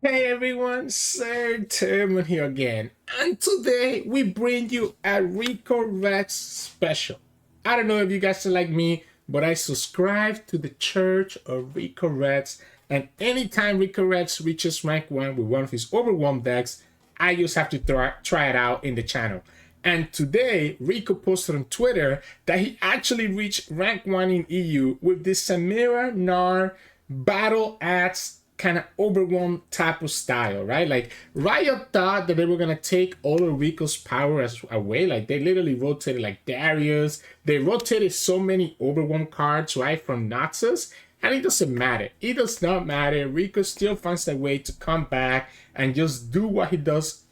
Hey everyone, Sirturmund here again, and today we bring you a RickoRex special. I don't know if you guys are like me, but I subscribe to the Church of RickoRex, and anytime RickoRex reaches rank 1 with one of his Overwhelm decks, I just have to try it out in the channel. And today, Ricko posted on Twitter that he actually reached rank 1 in EU with this Samira Gnar battle axe kind of Overwhelm type of style, right? Like, Riot thought that they were going to take all of Ricko's power away. Like, they literally rotated like Darius. They rotated so many Overwhelm cards, right, from Noxus. And it doesn't matter. It does not matter. Ricko still finds a way to come back and just do what he does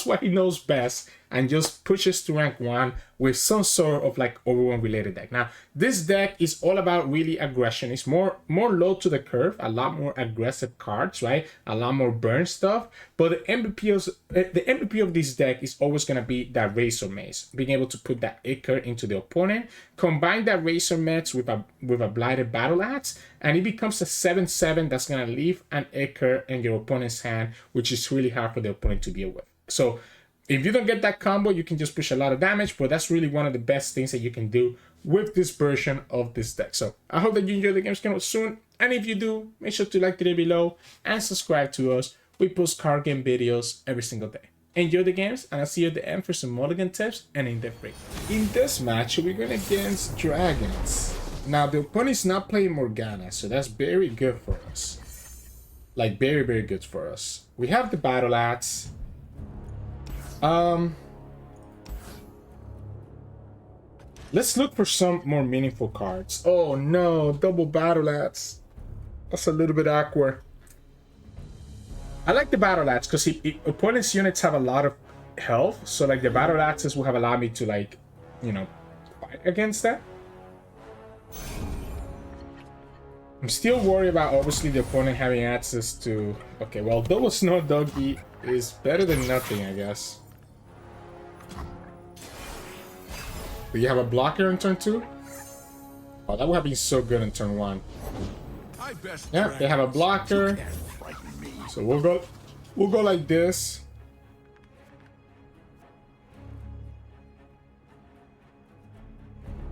what he knows best, and just pushes to rank 1 with some sort of like Overwhelm related deck. Now, this deck is all about really aggression. It's more low to the curve, a lot more aggressive cards, right? A lot more burn stuff. But the MVP of this deck is always gonna be that Razor Mace, being able to put that Ichor into the opponent, combine that Razor Mace with a Blighted Battle Axe, and it becomes a 7/7 that's gonna leave an Ichor in your opponent's hand, which is really hard for the opponent to deal with. So if you don't get that combo, you can just push a lot of damage, but that's really one of the best things that you can do with this version of this deck. So I hope that you enjoy the games coming out soon, and if you do, make sure to like the video below and subscribe to us. We post card game videos every single day. Enjoy the games, and I'll see you at the end for some mulligan tips and in-depth break. In this match, we're going against Dragons. Now, the opponent's not playing Morgana, so that's very good for us. Like, very, very good for us. We have the Battle Axe. Let's look for some more meaningful cards. Oh no, double Battle Axe. That's a little bit awkward. I like the Battle Axe because opponent's units have a lot of health, so like the Battle Axes will have allowed me to, like, you know, fight against that. I'm still worried about obviously the opponent having access to... Okay, well, double Snow Doggy is better than nothing, I guess. Do you have a blocker in turn 2? Oh, that would have been so good in turn 1. Yeah, they have a blocker. So we'll go like this.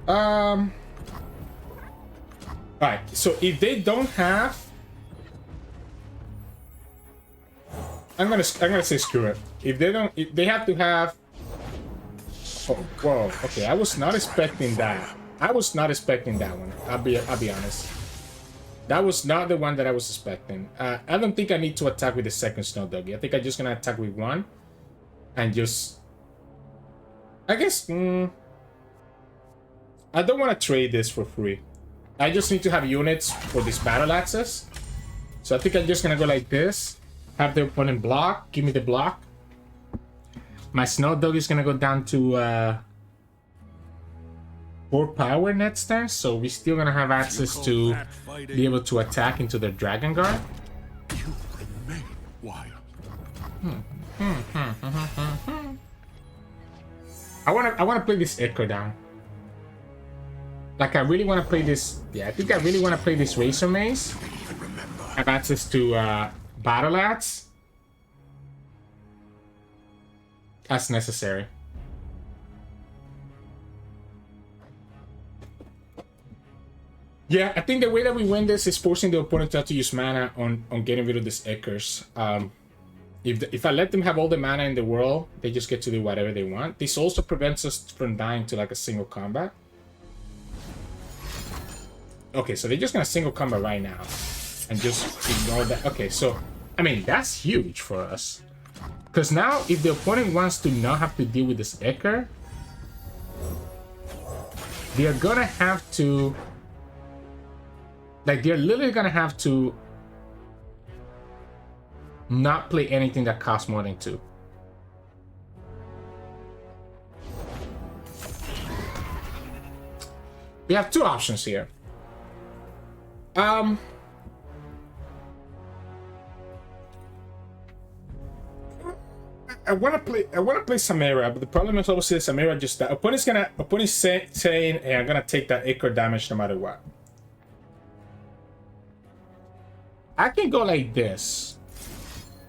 Alright, so if they don't have... I'm gonna say screw it. If they have to have... Oh, whoa, okay, I was not expecting that. I was not expecting that one. I'll be honest. That was not the one that I was expecting. I don't think I need to attack with the second Snow Doggy. I think I'm just gonna attack with one. And just... I guess... I don't want to trade this for free. I just need to have units for this Battle Axes. So I think I'm just gonna go like this. Have the opponent block. Give me the block. My Snow Dog is gonna go down to 4 power next turn, so we're still gonna have access to be able to attack into their Dragon Guard. I wanna play this Ichor down. Like, I really wanna play this. Yeah, I think I really wanna play this Razor Mace. Have access to Battle Axe. That's necessary. Yeah, I think the way that we win this is forcing the opponent to have to use mana on getting rid of these Ichors. If I let them have all the mana in the world, they just get to do whatever they want. This also prevents us from dying to like a single combat. Okay, so they're just gonna single combat right now and just ignore that. Okay, so I mean, that's huge for us. Because now, if the opponent wants to not have to deal with this Ichor, they're gonna have to... Like, they're literally gonna have to not play anything that costs more than 2. We have 2 options here. I want to play Samira, but the problem is obviously Samira just that opponent's saying, hey, I'm gonna take that Ichor damage no matter what. I can go like this.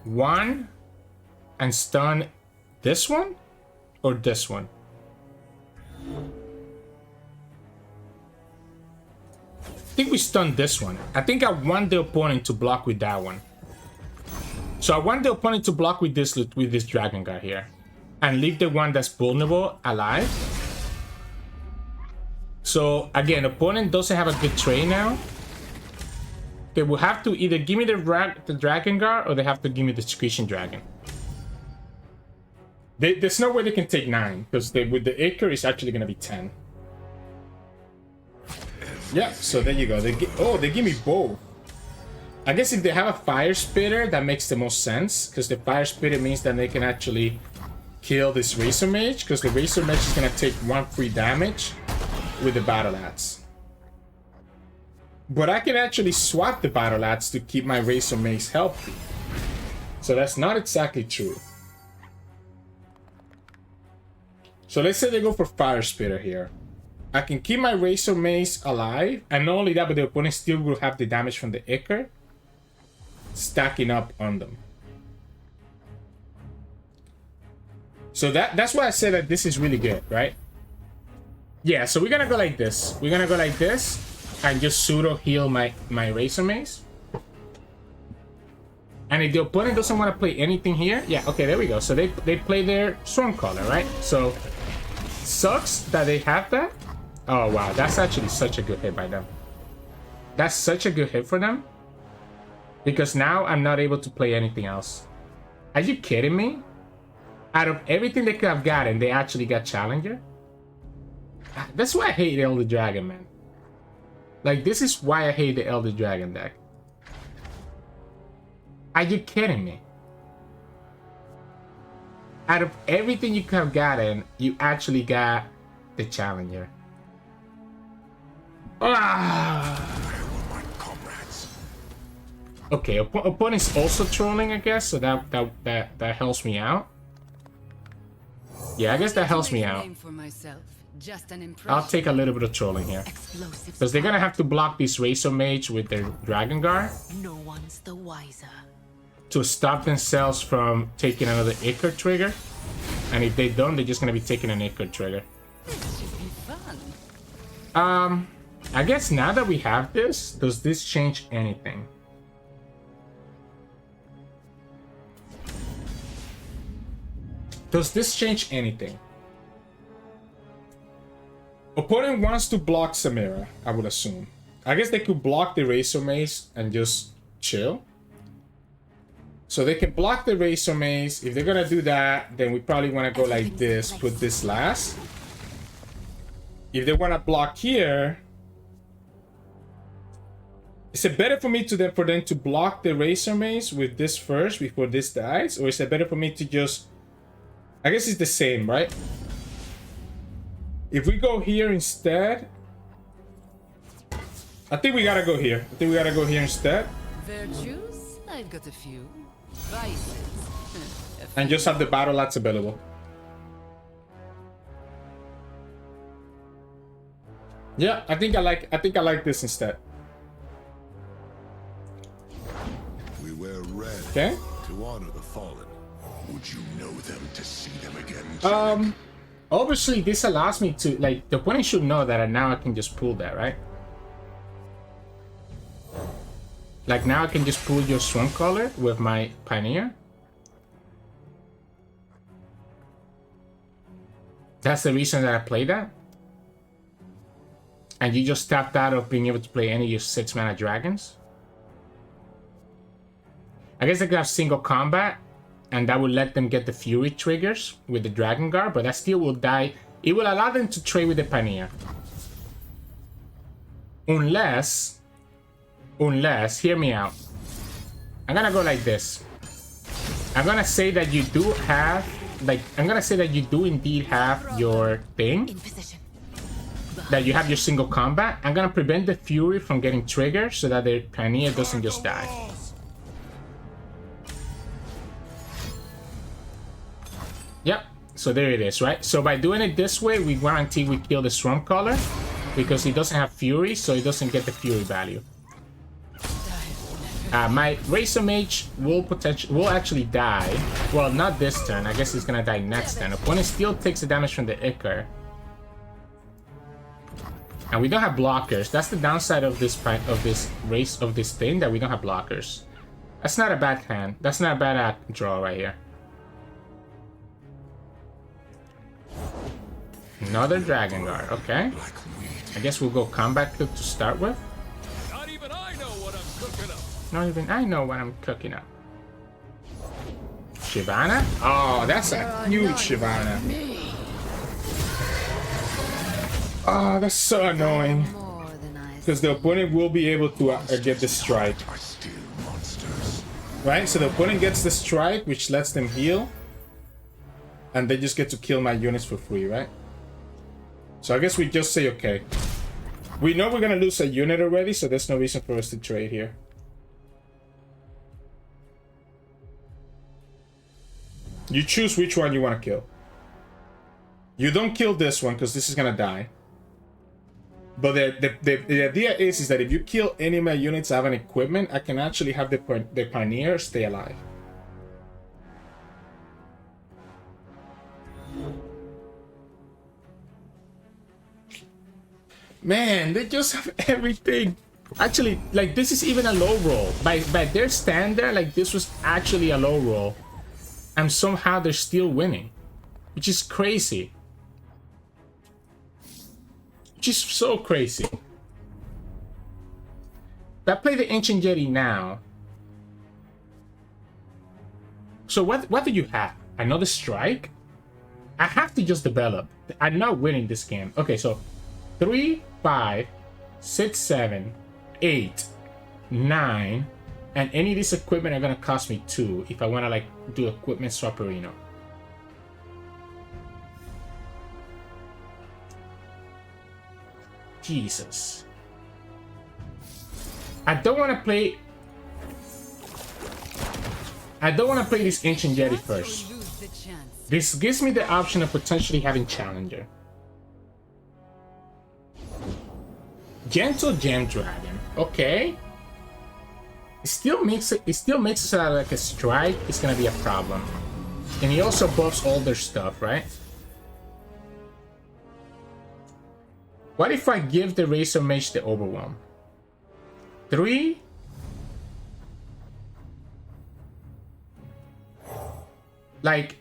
one and stun this one or this one? I think we stunned this one. I think I want the opponent to block with that one. So I want the opponent to block with this dragon guard here. And leave the one that's vulnerable alive. So again, opponent doesn't have a good trade now. They will have to either give me the dragon guard or they have to give me the Screeching Dragon. There's no way they can take 9 because with the Acre it's actually going to be 10. Yeah, so there you go. They give me both. I guess if they have a Fire Spitter, that makes the most sense because the Fire Spitter means that they can actually kill this Razor Mage because the Razor Mage is going to take 1 free damage with the Battle Axe. But I can actually swap the Battle Axe to keep my Razor Mage healthy. So that's not exactly true. So let's say they go for Fire Spitter here. I can keep my Razor Mace alive, and not only that, but the opponent still will have the damage from the Ichor stacking up on them. So that's why I said that this is really good, right? Yeah, so we're gonna go like this. We're gonna go like this and just pseudo heal my Razor Mace. And if the opponent doesn't want to play anything here, yeah, okay, there we go. So they play their Stormcaller, right? So sucks that they have that. Oh wow, that's actually such a good hit by them. That's such a good hit for them. Because now I'm not able to play anything else. Are you kidding me? Out of everything they could have gotten, they actually got Challenger? That's why I hate Elder Dragon, man. Like, this is why I hate the Elder Dragon deck. Are you kidding me? Out of everything you could have gotten, you actually got the Challenger. Okay, opponent's also trolling, I guess, so that helps me out. Yeah, I guess that helps me out. I'll take a little bit of trolling here. Because they're gonna have to block this Razor Mage with their Dragon Guard. No one's the wiser. To stop themselves from taking another Ichor trigger. And if they don't, they're just gonna be taking an Ichor trigger. This should be fun. I guess now that we have this, does this change anything? Does this change anything? Opponent wants to block Samira, I would assume. I guess they could block the Razor Mace and just chill. So they can block the Razor Mace. If they're gonna do that, then we probably want to go like this, put this last. If they want to block here, is it better for me for them to block the Razor Mace with this first before this dies? Or is it better for me to just... I guess it's the same, right? If we go here instead... I think we gotta go here. I think we gotta go here instead. Virtues? I've got a few. Vices. And just have the Battle Axe available. Yeah, I think I like this instead. We wear red Okay. to honor the fallen. Would you know them to see them again? Obviously this allows me to, like, the opponent should know that now I can just pull that, right? Like, now I can just pull your Stormcaller with my Pioneer. That's the reason that I play that. And you just tapped out of being able to play any of your 6-mana dragons. I guess I could have single combat, and that would let them get the Fury triggers with the Dragon Guard, but that still will die. It will allow them to trade with the Pioneer. Unless, hear me out. I'm gonna go like this. I'm gonna say that you do have, like, I'm gonna say that you do indeed have your thing. In position. That you have your single combat. I'm gonna prevent the Fury from getting triggered so that the Pioneer doesn't just die. Yep, so there it is, right? So by doing it this way, we guarantee we kill the Stormcaller because he doesn't have Fury, so he doesn't get the Fury value. My Razor Mage will actually die. Well, not this turn. I guess he's gonna die next turn. Opponent still takes the damage from the Ichor. And we don't have blockers. That's the downside of this thing, that we don't have blockers. That's not a bad hand. That's not a bad draw right here. Another Dragon Guard. Okay. I guess we'll go combat to start with. Not even I know what I'm cooking up. Not even I know what I'm cooking up. Shyvana? Oh, that's a huge Shyvana. Oh, that's so annoying. Because the opponent will be able to get the strike. Right? So the opponent gets the strike, which lets them heal. And they just get to kill my units for free, right? So I guess we just say, okay. We know we're gonna lose a unit already, so there's no reason for us to trade here. You choose which one you want to kill. You don't kill this one because this is gonna die. But the idea is that if you kill any of my units that have an equipment, I can actually have the Pioneer stay alive. Man, they just have everything. Actually, like, this is even a low roll. By their standard, like, this was actually a low roll. And somehow they're still winning. Which is crazy. Which is so crazy. If I play the Ancient Yeti now. So what do you have? Another strike? I have to just develop. I'm not winning this game. Okay, so 3, 5, 6, 7, 8, 9, and any of this equipment are gonna cost me 2 if I wanna like do equipment swapperino. Jesus. I don't wanna play this Ancient Yeti first. This gives me the option of potentially having Challenger. Gentle Gem Dragon. Okay. It still makes it so that like a strike is gonna be a problem. And he also buffs all their stuff, right? What if I give the Razor Mage the Overwhelm? 3. Like,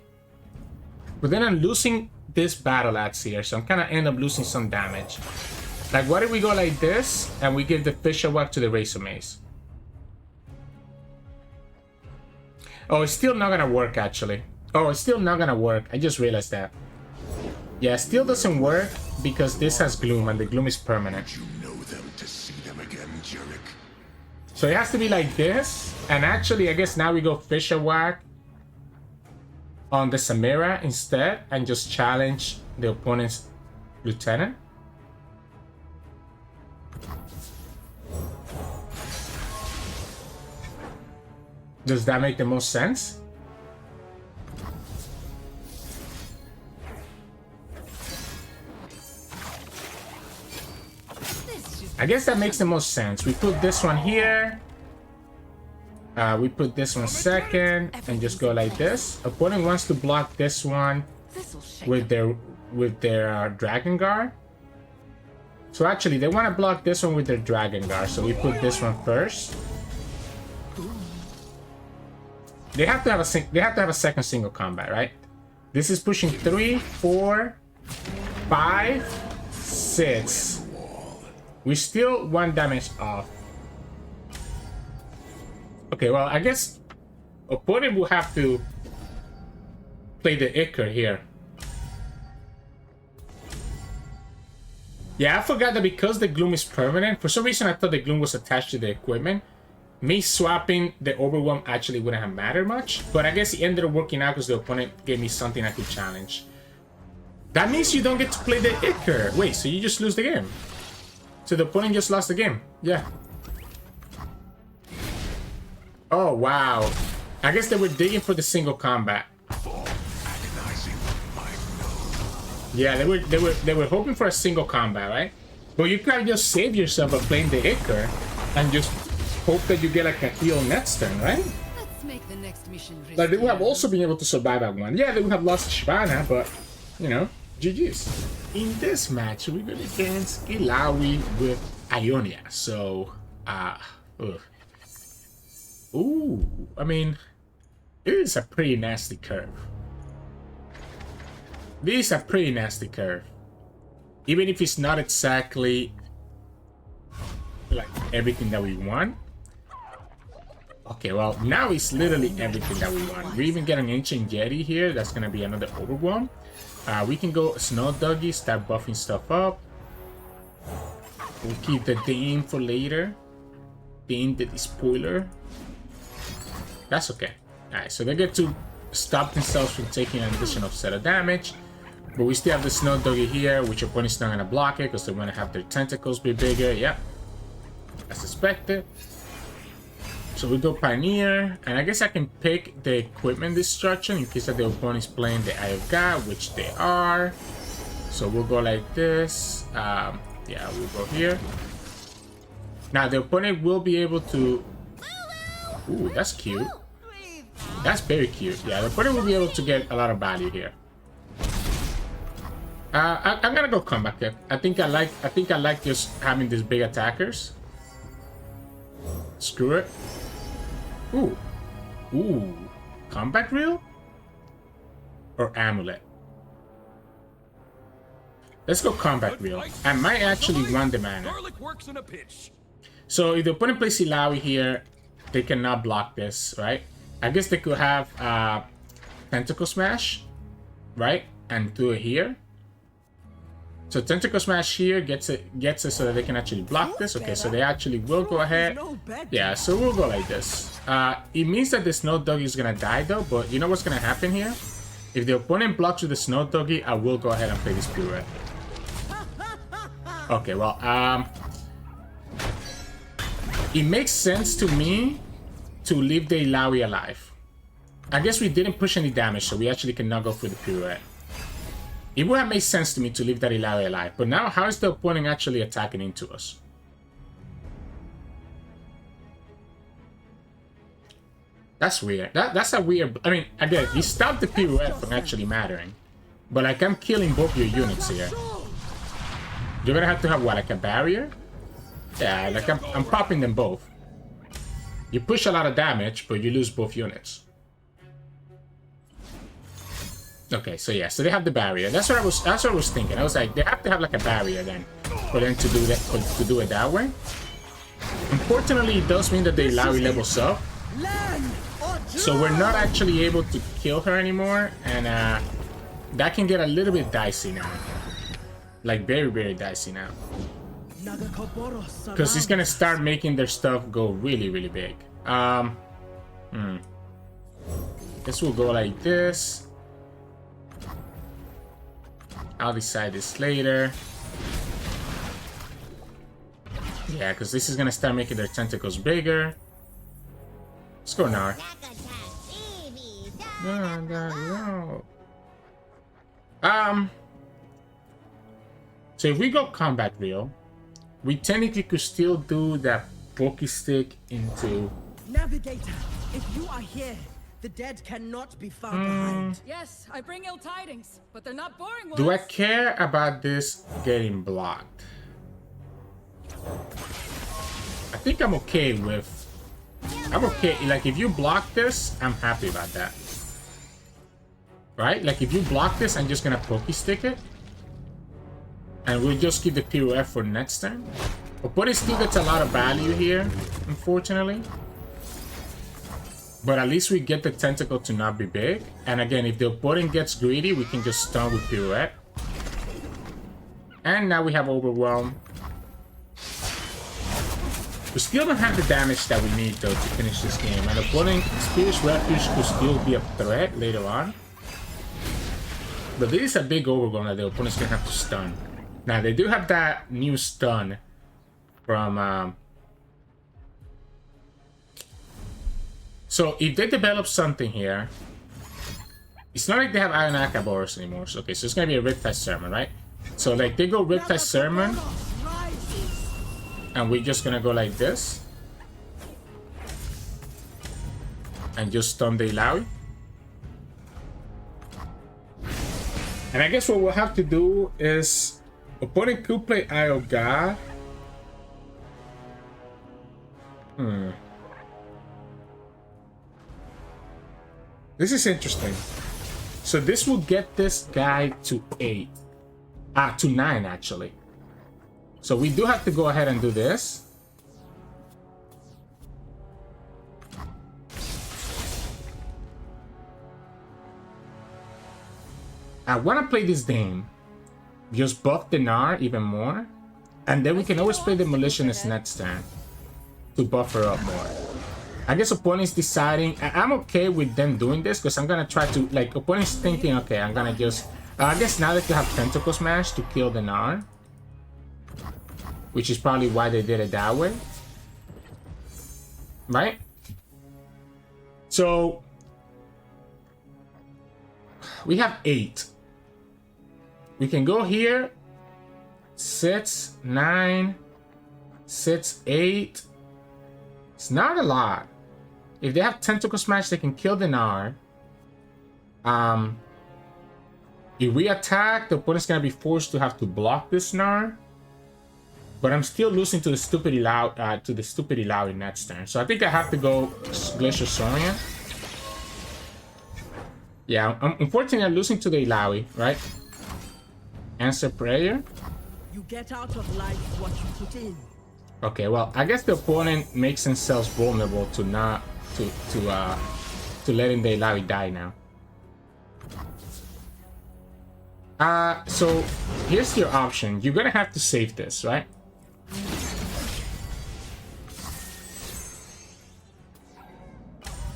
but then I'm losing this battle axe here, so I'm gonna end up losing some damage. Like, what if we go like this and we give the Fisher Walk to the Razor Mace? Oh, it's still not gonna work actually. Oh, it's still not gonna work. I just realized that. Yeah, it still doesn't work because this has Gloom and the Gloom is permanent. You know them to see them again, Jerick. So it has to be like this. And actually, I guess now we go Fisher Whack on the Samira instead and just challenge the opponent's Lieutenant. Does that make the most sense? I guess that makes the most sense. We put this one here. We put this one second and just go like this. Opponent wants to block this one with their Dragon Guard. So actually, they want to block this one with their Dragon Guard. So we put this one first. They have to have a second single combat, right? This is pushing 3, 4, 5, 6. We still 1 damage off. Okay, well, I guess opponent will have to play the Ichor here. Yeah, I forgot that because the Gloom is permanent. For some reason, I thought the Gloom was attached to the equipment. Me swapping the Overwhelm actually wouldn't have mattered much, but I guess it ended up working out because the opponent gave me something I could challenge. That means you don't get to play the Ichor. Wait, so you just lose the game? So the opponent just lost the game? Yeah. Oh, wow. I guess they were digging for the single combat. Yeah, they were hoping for a single combat, right? But you can't just save yourself by playing the Ichor and just hope that you get like a heal next turn, right? Let's make the next mission Like they would have riskier. also been able to survive at one. Yeah, they would have lost Shyvana, but you know, GG's. In this match, we're going against Illaoi with Ionia. So, ooh, I mean, it is a pretty nasty curve. This is a pretty nasty curve. Even if it's not exactly like everything that we want. Okay, well, now it's literally everything that we want. We even get an Ancient Yeti here. That's going to be another Overwhelm. We can go Snow Doggy, start buffing stuff up. We'll keep the Dame for later. Dame the spoiler. That's okay. Alright, so they get to stop themselves from taking an additional set of damage. But we still have the Snow Doggy here, which your opponent's not going to block it because they want to have their tentacles be bigger. Yep. As expected. So we go Pioneer, and I guess I can pick the equipment destruction in case that the opponent is playing the Eye of God, which they are. So we'll go like this. Yeah, we'll go here. Now the opponent will be able to... Ooh, that's cute. That's very cute. Yeah, the opponent will be able to get a lot of value here. I'm gonna go Combat Kick. I think I like just having these big attackers. Screw it. Ooh. Ooh. Combat Reel? Or Amulet? Let's go Combat Reel. I might actually want the mana. So if the opponent plays Illaoi here, they cannot block this, right? I guess they could have Tentacle Smash, right? And do it here. So Tentacle Smash here gets it so that they can actually block this. Okay, so they actually will go ahead. Yeah, so we'll go like this. It means that the Snow Doggy is gonna die though, but you know what's gonna happen here? If the opponent blocks with the Snow Doggy, I will go ahead and play this Pirouette. Okay, well, it makes sense to me to leave the Illaoi alive. I guess we didn't push any damage, so we actually cannot go for the Pirouette. It would have made sense to me to leave that Illaoi alive, but now how is the opponent actually attacking into us? That's weird. That's a weird... I mean, again, he stopped the Pirouette from actually mattering. But like, I'm killing both your units here. You're gonna have to have, what, like a barrier? Yeah, like I'm popping them both. You push a lot of damage, but you lose both units. Okay, so yeah, so they have the barrier. That's what I was thinking. I was like, they have to have like a barrier then for them to do that, to do it that way. Unfortunately, it does mean that the Illaoi levels up, so we're not actually able to kill her anymore, and that can get a little bit dicey now. Like very, very dicey now. Because he's gonna start making their stuff go really, really big. Guess we'll go like this. I'll decide this later. Yeah, because this is gonna start making their tentacles bigger. Let's go, Gnar. No. So if we go Combat Reel, we technically could still do that Pokey Stick into... Navigator, if you are here, the dead cannot be far behind. Yes, I bring ill tidings, but they're not boring ones. Do I care about this getting blocked? I think I'm okay with... I'm okay. Like, if you block this, I'm happy about that. Right? Like, if you block this, I'm just gonna Pokey Stick it. And we'll just keep the Pirouette for next turn. Opponent still gets a lot of value here, unfortunately. But at least we get the tentacle to not be big. And again, if the opponent gets greedy, we can just stun with Pirouette. And now we have Overwhelm. We still don't have the damage that we need, though, to finish this game. And opponent Spirit's Refuge could still be a threat later on. But this is a big Overwhelm that the opponent's gonna have to stun. Now, they do have that new stun from... So, if they develop something here... It's not like they have Iron Akaboros anymore. So, okay, so it's gonna be a Riptide Sermon, right? So, like, they go Riptide Sermon... And we're just gonna go like this. and just stun the Illaoi. And I guess what we'll have to do is opponent could play Eye of God. This is interesting. So this will get this guy to 8. To 9 actually. So we do have to go ahead and do this. I want to play this game. Just buff the Gnar even more. And then we can always play Demolitionist next turn to buff her up more. I guess opponent's deciding. I'm okay with them doing this because I'm going to try to, like, opponent's thinking, okay, I'm going to just... I guess now that you have Tentacle Smash to kill the Gnar. Which is probably why they did it that way. Right? So... we have 8. We can go here. 6, 9, 6, 8. It's not a lot. If they have Tentacle Smash, they can kill the Gnar. If we attack, the opponent's gonna be forced to have to block this Gnar. But I'm still losing to the stupid Illaoi next turn. So I think I have to go Glacier Saurian. Yeah, unfortunately I'm losing to the Illaoi, right? Answer prayer. You get out of life what you put in. Okay, well, I guess the opponent makes themselves vulnerable to not to letting the Illaoi die now. So here's your option. You're gonna have to save this, right?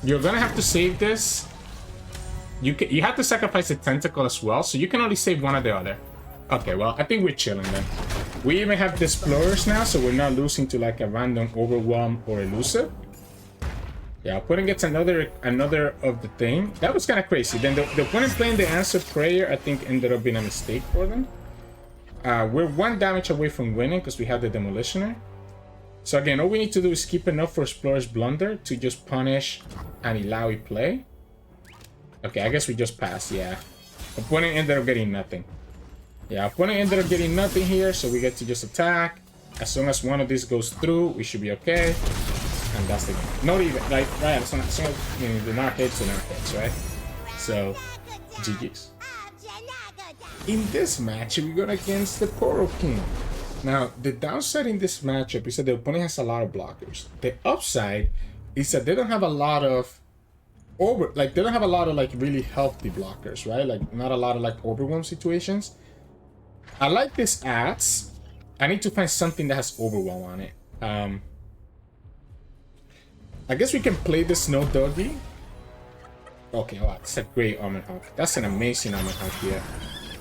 You're gonna have to save this. You have to sacrifice a tentacle as well, so you can only save one or the other. Okay, well, I think we're chilling then. We even have the Explorers now, so we're not losing to like a random Overwhelm or Elusive. Yeah, opponent gets another of the thing. That was kind of crazy. Then the opponent playing the Answer Prayer, I think, ended up being a mistake for them. We're 1 damage away from winning because we have the Demolitioner. So again, all we need to do is keep enough for Explorer's Blunder to just punish an Illaoi play. Okay, I guess we just passed, yeah. Opponent ended up getting nothing. Yeah, opponent ended up getting nothing here, so we get to just attack. As long as one of these goes through, we should be okay. And that's the game. Not even, like, right, as long as the Gnar hits, right? So, GG's. In this match, we're going against the Poro King. Now, the downside in this matchup is that the opponent has a lot of blockers. The upside is that they don't have a lot of they don't have a lot of like really healthy blockers, right? Like not a lot of like Overwhelm situations. I like this ads. I need to find something that has Overwhelm on it. I guess we can play the Snow Doggy. Okay, wow, that's a great Almond Hawk. That's an amazing Almond Hawk here.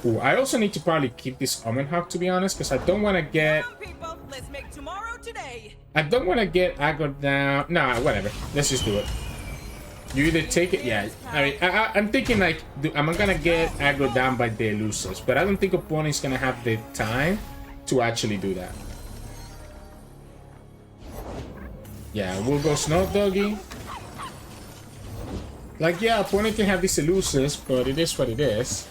Ooh, I also need to probably keep this Almond Hawk, to be honest, because I don't want to get... Let's make tomorrow today. I don't want to get aggro down. Nah, whatever. Let's just do it. You either take it... Yeah, I mean, I'm thinking like, I'm going to get aggro down by the Elusives, but I don't think opponent's going to have the time to actually do that. Yeah, we'll go Snow Doggy. Like, yeah, opponent can have these Elusives, but it is what it is.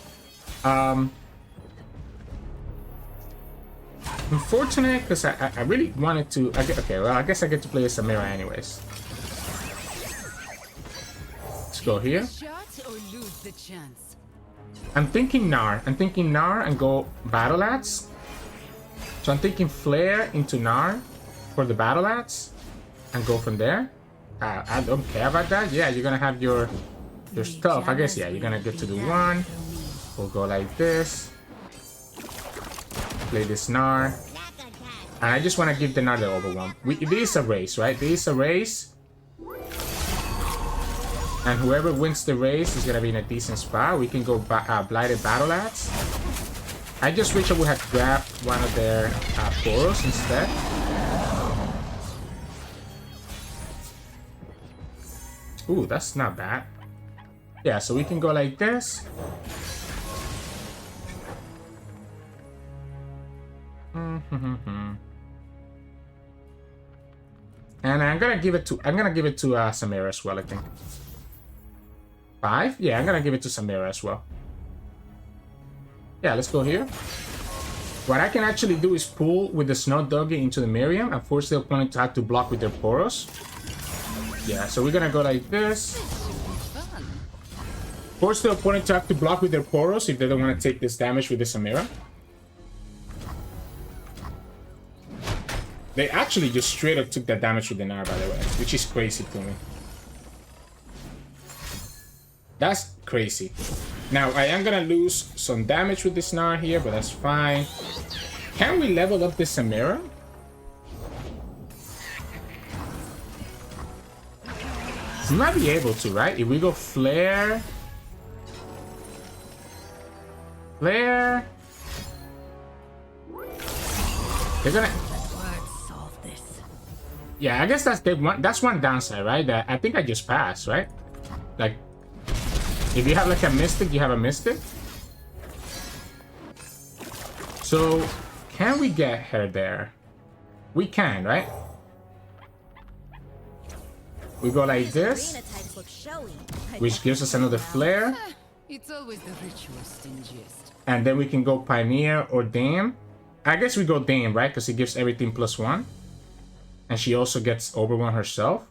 Unfortunate, because I really wanted to... Okay, well, I guess I get to play a Samira anyways. Let's go here. I'm thinking Gnar. I'm thinking Gnar and go Battle Axe. So I'm thinking Flare into Gnar for the Battle Axe and go from there. I don't care about that. Yeah, you're gonna have your stuff. I guess, yeah, you're gonna get to do one. We'll go like this. Play this Gnar. And I just want to give the Gnar the Overwhelm. This is a race, right? This is a race. And whoever wins the race is gonna be in a decent spot. We can go Blighted Battle Axe. I just wish I would have grabbed one of their Poros instead. Ooh, that's not bad. Yeah, so we can go like this. And I'm gonna give it to Samira as well, I think. 5? Yeah, I'm gonna give it to Samira as well. Yeah, let's go here. What I can actually do is pull with the Snow Doggy into the Miriam and force the opponent to have to block with their Poros. Yeah, so we're gonna go like this. Force the opponent to have to block with their Poros if they don't want to take this damage with the Samira. They actually just straight up took that damage with the Gnar, by the way, which is crazy to me. That's crazy. Now, I am gonna lose some damage with this Gnar here, but that's fine. Can we level up this Samira? We might be able to, right? If we go Flare... Flare... They're gonna... Yeah, I guess that's one downside, right? That I think I just passed, right? Like, if you have like a Mystic, you have a Mystic. So, can we get her there? We can, right? We go like this, which gives us another Flare. It's always the rich who are stingiest. And then we can go Pioneer or Dame. I guess we go Dame, right? Because it gives everything +1. And she also gets Overwhelm herself.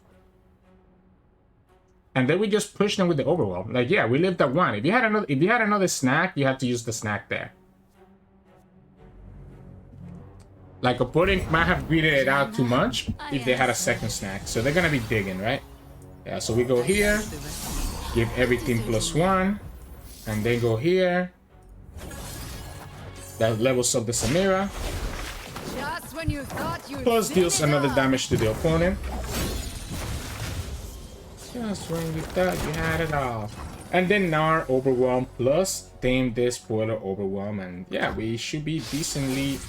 And then we just push them with the Overwhelm. Like, yeah, we lived at 1. If you had another snack, you have to use the snack there. Like, opponent might have greeted it out too much if they had a second snack. So they're gonna be digging, right? Yeah, so we go here, give everything +1, and then go here. That levels up the Samira. When you thought you Plus deals another damage to the opponent. Just when you thought you had it all. And then Gnar Overwhelm plus Dame this spoiler Overwhelm, and yeah, we should be decently...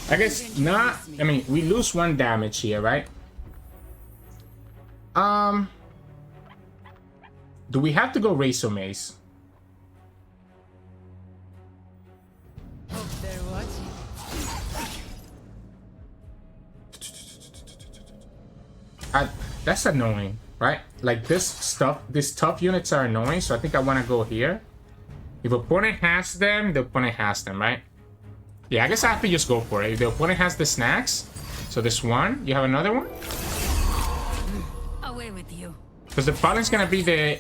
I guess not... I mean, we lose 1 damage here, right? Do we have to go Razor Mace? That's annoying, right? Like these tough units are annoying, so I think I want to go here. If opponent has them, the opponent has them, right? Yeah, I guess I have to just go for it. If the opponent has the snacks, so this one, you have another one? away with you. Because the following's gonna be the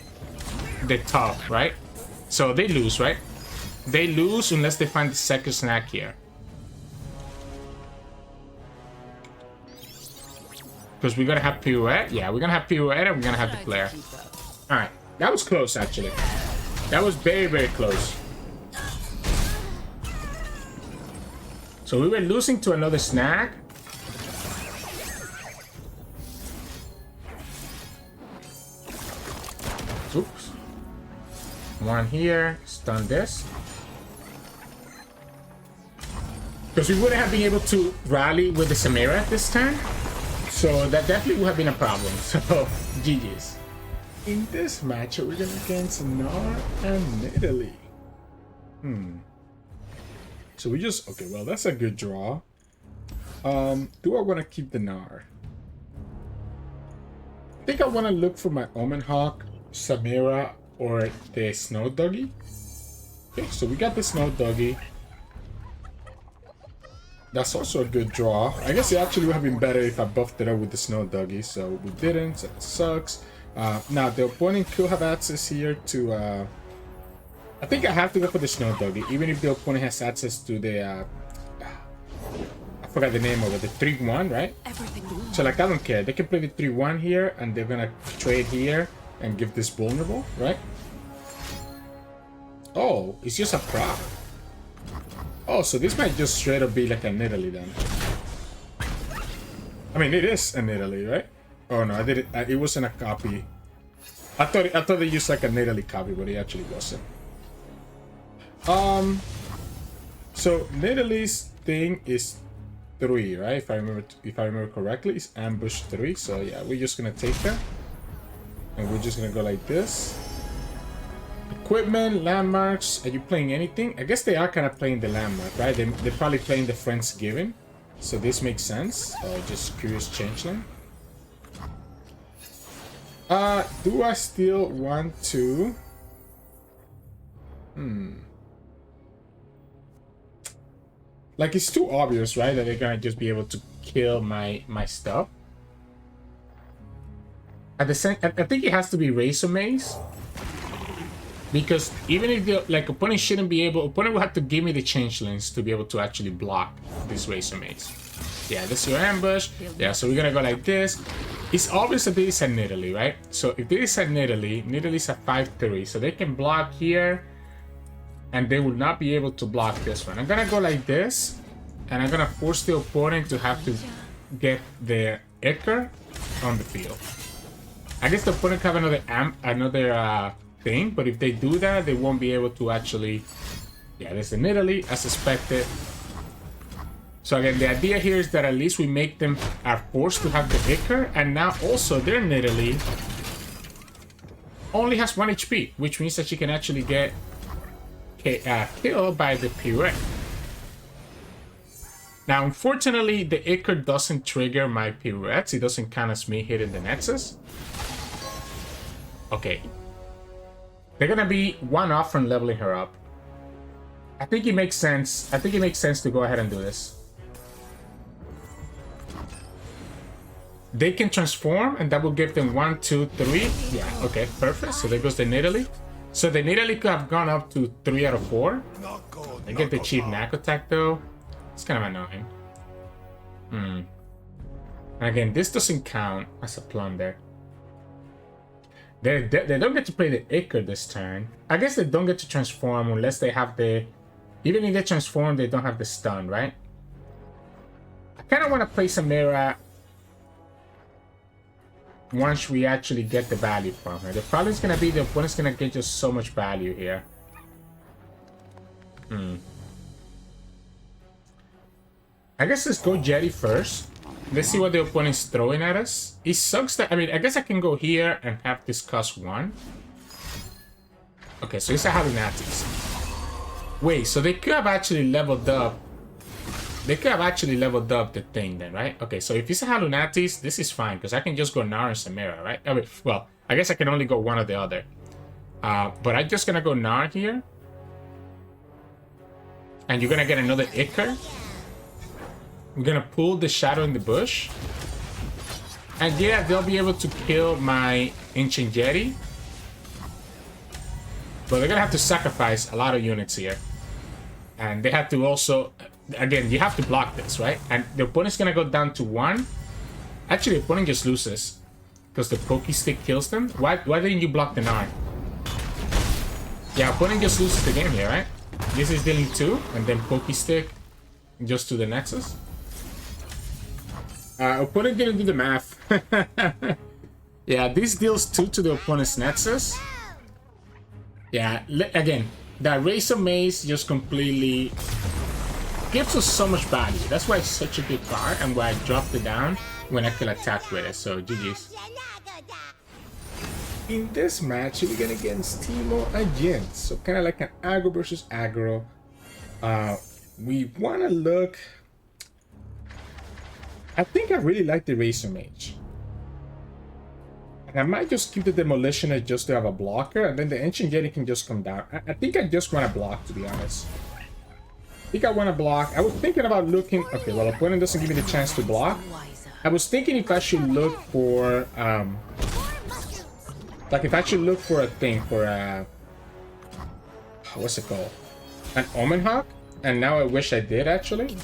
tough, right? So they lose, right? They lose unless they find the second snack here. Because we're gonna have Pirouette. Yeah, we're gonna have Pirouette and we're gonna have the Flare. Alright, that was close actually. That was very, very close. So we were losing to another snack. Oops. One here, stun this. Because we wouldn't have been able to rally with the Samira at this time. So that definitely would have been a problem. So, GG's. In this match, we're going against Gnar and Nidalee. So we just... Okay, well, that's a good draw. Do I want to keep the Gnar? I think I want to look for my Omen Hawk, Samira, or the Snow Doggy. Okay, so we got the Snow Doggy. That's also a good draw. I guess it actually would have been better if I buffed it up with the Snow Doggy, so we didn't, so that sucks. Now, the opponent could have access here to... I think I have to go for the Snow Doggy, even if the opponent has access to the... I forgot the name of it, the 3-1, right? So, like, I don't care. They can play the 3-1 here, and they're gonna trade here and give this vulnerable, right? Oh, it's just a prop. Oh, so this might just straight up be like a Nidalee then. I mean, it is a Nidalee, right? Oh no, I did it. It wasn't a copy. I thought they used like a Nidalee copy, but it actually wasn't. So Nidalee's thing is 3, right? If I remember correctly, it's ambush 3. So yeah, we're just gonna take that, and we're just gonna go like this. Equipment, landmarks, are you playing anything? I guess they are kind of playing the landmark, right? They're probably playing the Friendsgiving. So this makes sense. Just curious changeling. Do I still want to... Like, it's too obvious, right? That they're gonna just be able to kill my stuff. At the same, I think it has to be Razor Maze. Because even if the opponent shouldn't be able, opponent will have to give me the changelings to be able to actually block this Razor Maze. Yeah, this is your ambush. Yeah, so we're gonna go like this. It's obvious that this is a Nidalee, right? So if this is a Nidalee, Nidalee's a 5-3, so they can block here, and they will not be able to block this one. I'm gonna go like this, and I'm gonna force the opponent to have to get their Ichor on the field. I guess the opponent have another thing, but if they do that, they won't be able to actually. Yeah, there's a Nidalee, as expected. So again, the idea here is that at least we make them are forced to have the Ichor, and now also their Nidalee only has 1 HP, which means that she can actually get killed by the Pirouette. Now, unfortunately, the Ichor doesn't trigger my Pirouettes. It doesn't count as me hitting the Nexus. Okay. They're gonna be 1 off from leveling her up. I think it makes sense. I think it makes sense to go ahead and do this. They can transform, and that will give them 1, 2, 3. Yeah, okay, perfect. So there goes the Nidalee. So the Nidalee could have gone up to 3 out of 4. They get the cheap knack attack though. It's kind of annoying. And again, this doesn't count as a plunder. They don't get to play the Ichor this turn. I guess they don't get to transform unless they have the... Even if they transform, they don't have the stun, right? I kind of want to play Samira once we actually get the value from her. The problem is going to be the opponent's going to get just so much value here. I guess let's go Jetty first. Let's see what the opponent's throwing at us. It sucks that... I mean, I guess I can go here and have this cost 1. Okay, so it's a Halunatis. Wait, so they could have actually leveled up... They could have actually leveled up the thing then, right? Okay, so if it's a Halunatis, this is fine, because I can just go Gnar and Samira, right? I mean, well, I guess I can only go one or the other. But I'm just gonna go Gnar here. And you're gonna get another Ichor. We're gonna pull the Shadow in the Bush. And yeah, they'll be able to kill my Ancient Jetty. But they're gonna have to sacrifice a lot of units here. And they have to also... Again, you have to block this, right? And the opponent's gonna go down to 1. Actually, the opponent just loses. Because the Pokey Stick kills them. Why didn't you block the Gnar? Yeah, opponent just loses the game here, right? This is dealing 2. And then Pokey Stick just to the Nexus. Opponent didn't do the math. Yeah, this deals 2 to the opponent's Nexus. Yeah, again, that Razor Maze just completely gives us so much value. That's why it's such a good card, and why I dropped it down when I can attack with it. So GG's. In this match, we're going against Teemo Jinx. So kind of like an aggro versus aggro. We want to look... I think I really like the Razor Mage. And I might just keep the Demolitioner just to have a blocker, and then the Ancient Jetty can just come down. I think I just want to block, to be honest. I think I want to block. I was thinking about looking... Okay, well, opponent doesn't give me the chance to block. I was thinking if I should look for... like, if I should look for a thing, for a... What's it called? An Omen Hawk? And now I wish I did, actually.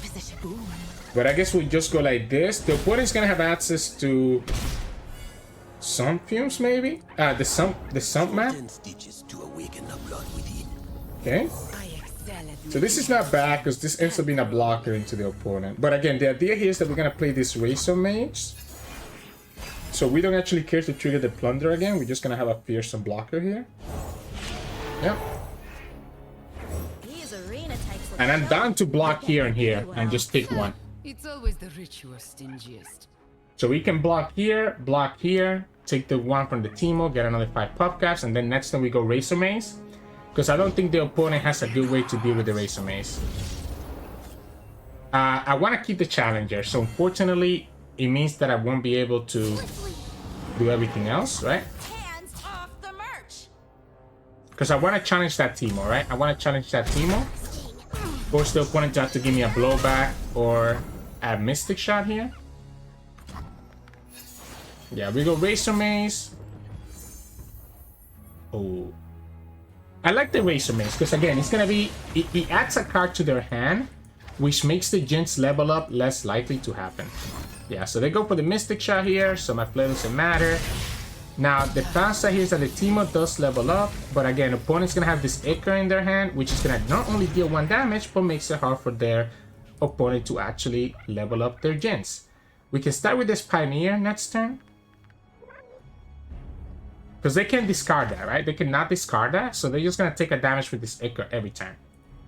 But I guess we just go like this. The opponent's gonna have access to... Sun Fumes, maybe? The Sump map? Okay. So this is not bad, because this ends up being a blocker into the opponent. But again, the idea here is that we're gonna play this Razor Mage. So we don't actually care to trigger the Plunder again. We're just gonna have a fearsome blocker here. Yep. And I'm down to block here and here, and just pick one. It's always the rich who are stingiest. So we can block here, take the one from the Teemo, get another 5 pop caps, and then next time we go Razor Maze. Because I don't think the opponent has a good way to deal with the Razor Maze. I want to keep the Challenger, so unfortunately, it means that I won't be able to do everything else, right? Because I want to challenge that Teemo, right? I want to challenge that Teemo. Force the opponent to have to give me a blowback or a Mystic Shot here. Yeah, we go Razor Maze. Oh. I like the Razor Maze because, again, it's going to be... It adds a card to their hand, which makes the Jinx level up less likely to happen. Yeah, so they go for the Mystic Shot here, so my play doesn't matter. Now, the downside here is that the Teemo does level up, but again, opponent's going to have this Icar in their hand, which is going to not only deal 1 damage, but makes it hard for their opponent to actually level up their Jinx. We can start with this Pioneer next turn. Because they can discard that, right? They cannot discard that, so they're just going to take a damage with this Icar every time.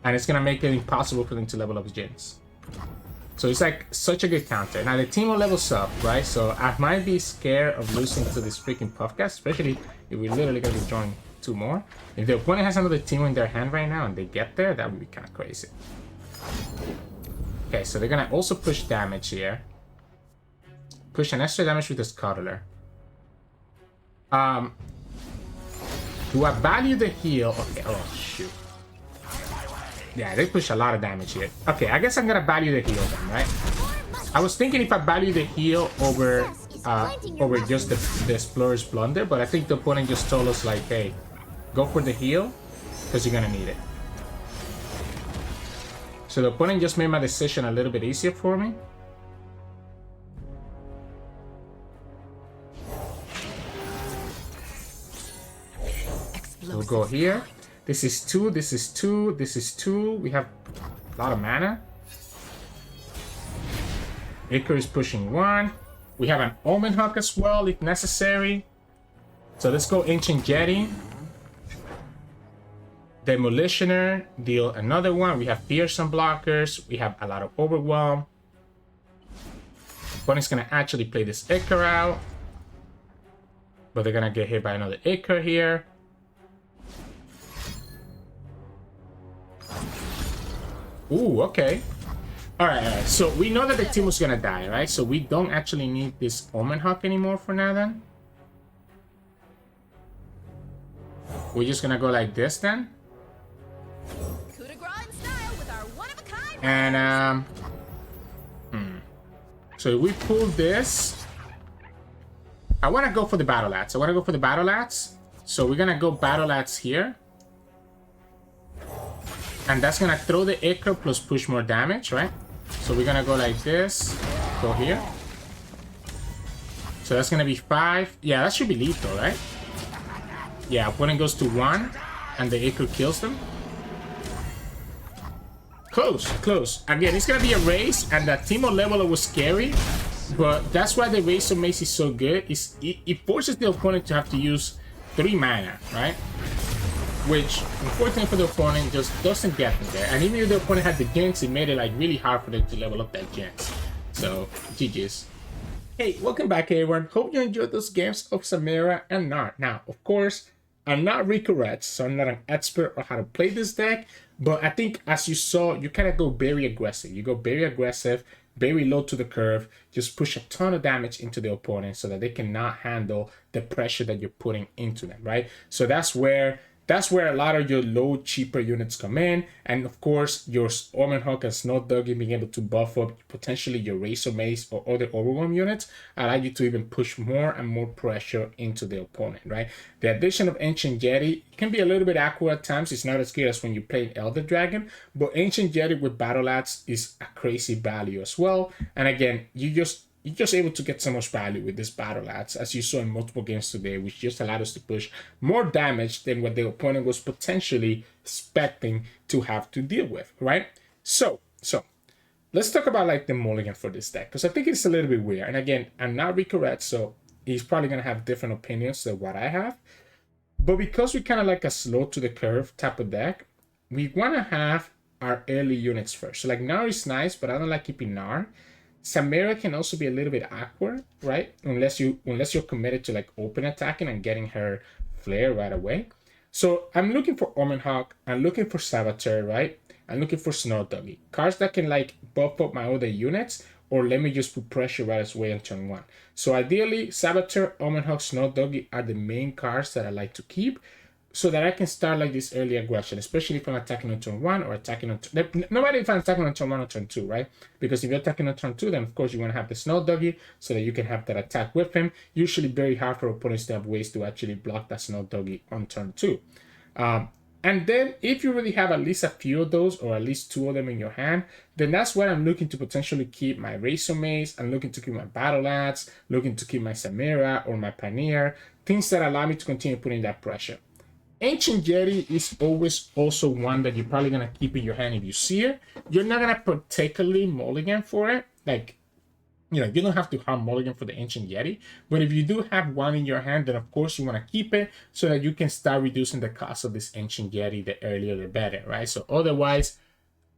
And it's going to make it impossible for them to level up Jinx. So it's like such a good counter. Now the Teemo levels up, right? So I might be scared of losing to this freaking Puffcast, especially if we're literally going to be drawing 2 more. If the opponent has another Teemo in their hand right now and they get there, that would be kind of crazy. Okay, so they're going to also push damage here. Push an extra damage with this Cuddler. Do I value the heal? Okay, oh shoot. Yeah, they push a lot of damage here. Okay, I guess I'm gonna value the heal then, right? I was thinking if I value the heal over just the Explorer's Blunder, but I think the opponent just told us like, hey, go for the heal, because you're gonna need it. So the opponent just made my decision a little bit easier for me. We'll go here. This is 2, this is 2, this is 2. We have a lot of mana. Icar is pushing 1. We have an Omen Hawk as well, if necessary. So let's go Ancient Jetty. Demolitioner, deal another one. We have Fearsome blockers. We have a lot of Overwhelm. Opponent's gonna actually play this Icar out. But they're gonna get hit by another Icar here. Ooh, okay. Alright, so we know that the Teemo's gonna die, right? So we don't actually need this Omen Hawk anymore for now then. We're just gonna go like this then. And so if we pull this, I want to go for the Battle Axe. So we're gonna go Battle Axe here. And that's gonna throw the Icar plus push more damage, right? So we're gonna go like this, go here. So that's gonna be 5. Yeah, that should be lethal, right? Yeah, opponent goes to 1, and the Icar kills them. Close, close. Again, it's gonna be a race, and that Teemo leveler was scary, but that's why the Razor Mace is so good. It forces the opponent to have to use 3 mana, right? Which, unfortunately for the opponent, just doesn't get them there. And even if the opponent had the Jinx, it made it like really hard for them to level up that Jinx. So, GG's. Hey, welcome back everyone. Hope you enjoyed those games of Samira and Gnar. Now, of course, I'm not RickoRex, so I'm not an expert on how to play this deck. But I think, as you saw, you kind of go very aggressive. You go very aggressive, very low to the curve, just push a ton of damage into the opponent so that they cannot handle the pressure that you're putting into them, right? So that's where a lot of your low, cheaper units come in. And of course, your Omen Hawk and Snow Doggy being able to buff up potentially your Razor Mace or other Overwhelm units allow you to even push more and more pressure into the opponent, right? The addition of Ancient Jetty can be a little bit awkward at times. It's not as good as when you play Elder Dragon, but Ancient Jetty with Battle Axe is a crazy value as well. And again, you're just able to get so much value with this Battle Axe, as you saw in multiple games today, which just allowed us to push more damage than what the opponent was potentially expecting to have to deal with, right? So let's talk about like the mulligan for this deck, because I think it's a little bit weird. And again, I'm not RickoRex, so he's probably going to have different opinions than what I have. But because we're kind of like a slow to the curve type of deck, we want to have our early units first. So like Gnar is nice, but I don't like keeping Gnar. Samira can also be a little bit awkward, right? Unless you're committed to like open attacking and getting her flare right away. So I'm looking for Omen Hawk, I'm looking for Saboteur, right? I'm looking for Snow Doggy. Cards that can like buff up my other units or let me just put pressure right away on turn 1. So ideally, Saboteur, Omen Hawk, Snow Doggy are the main cards that I like to keep. so that I can start like this early aggression, especially if I'm attacking on turn 1 or attacking on no matter if I'm attacking on turn 1 or turn 2, right? Because if you're attacking on turn 2, then of course you want to have the Snow Doggy so that you can have that attack with him. Usually very hard for opponents to have ways to actually block that Snow Doggy on turn 2. And then if you really have at least a few of those or at least 2 of them in your hand, then that's where I'm looking to potentially keep my Razor Mace. I'm looking to keep my Battle Axe, looking to keep my Samira or my Pioneer, things that allow me to continue putting that pressure. Ancient Yeti is always also one that you're probably going to keep in your hand if you see it. You're not going to particularly mulligan for it. Like, you know, you don't have to hard mulligan for the Ancient Yeti. But if you do have one in your hand, then of course you want to keep it so that you can start reducing the cost of this Ancient Yeti. The earlier, the better, right? So otherwise,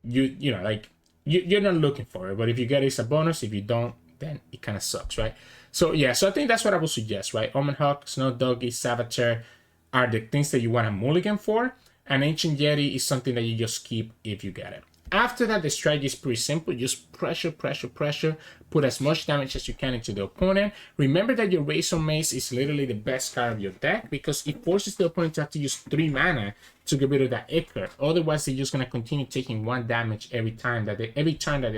you're not looking for it. But if you get it, it's a bonus. If you don't, then it kind of sucks, right? So yeah, so I think that's what I would suggest, right? Omen Hawk, Snow Doggy, Saboteur are the things that you want to mulligan for, and Ancient Yeti is something that you just keep if you get it. After that, the strategy is pretty simple. Just pressure, pressure, pressure. Put as much damage as you can into the opponent. Remember that your Razor Mace is literally the best card of your deck because it forces the opponent to have to use 3 mana to get rid of that Ichor. Otherwise, they're just going to continue taking 1 damage every time that they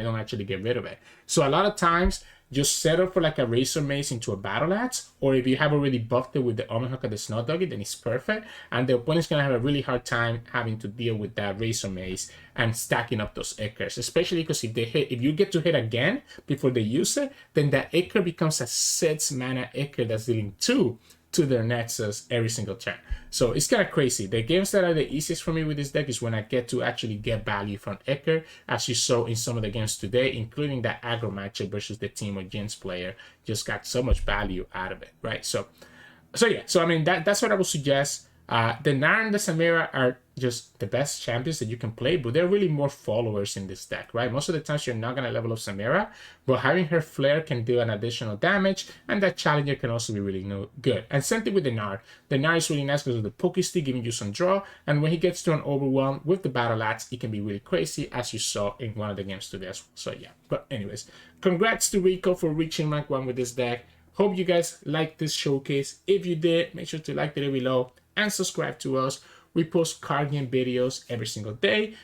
don't actually get rid of it. So a lot of times, just set up for like a Razor Mace into a Battle Axe, or if you have already buffed it with the Omen Hawk or the Snow Doggy, then it's perfect. And the opponent's gonna have a really hard time having to deal with that Razor Mace and stacking up those Ichors, especially because if you get to hit again before they use it, then that Ichor becomes a 6 mana Ichor that's dealing 2 to their Nexus every single turn. So it's kind of crazy. The games that are the easiest for me with this deck is when I get to actually get value from Ichor, as you saw in some of the games today, including that aggro matchup versus the Teemo Jinx player. Just got so much value out of it, right? So yeah. So I mean, that's what I would suggest. The Gnar and the Samira are just the best champions that you can play, but they're really more followers in this deck, right? Most of the times you're not going to level up Samira, but having her flare can do an additional damage, and that challenger can also be really good. And same thing with the Gnar. The Gnar is really nice because of the Pokestick giving you some draw, and when he gets to an Overwhelm with the Battle Axe, it can be really crazy, as you saw in one of the games today as well. So yeah, but anyways, congrats to Ricko for reaching rank 1 with this deck. Hope you guys liked this showcase. If you did, make sure to like the video below and subscribe to us. We post card game videos every single day.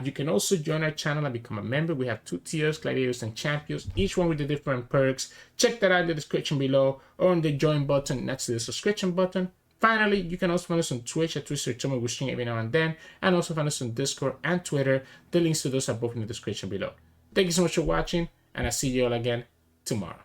You can also join our channel and become a member. We have 2 tiers, Gladiators and Champions, each one with the different perks. Check that out in the description below or on the join button next to the subscription button. Finally, you can also find us on Twitch at Sirturmund. We stream every now and then, and also find us on Discord and Twitter. The links to those are both in the description below. Thank you so much for watching, and I'll see you all again tomorrow.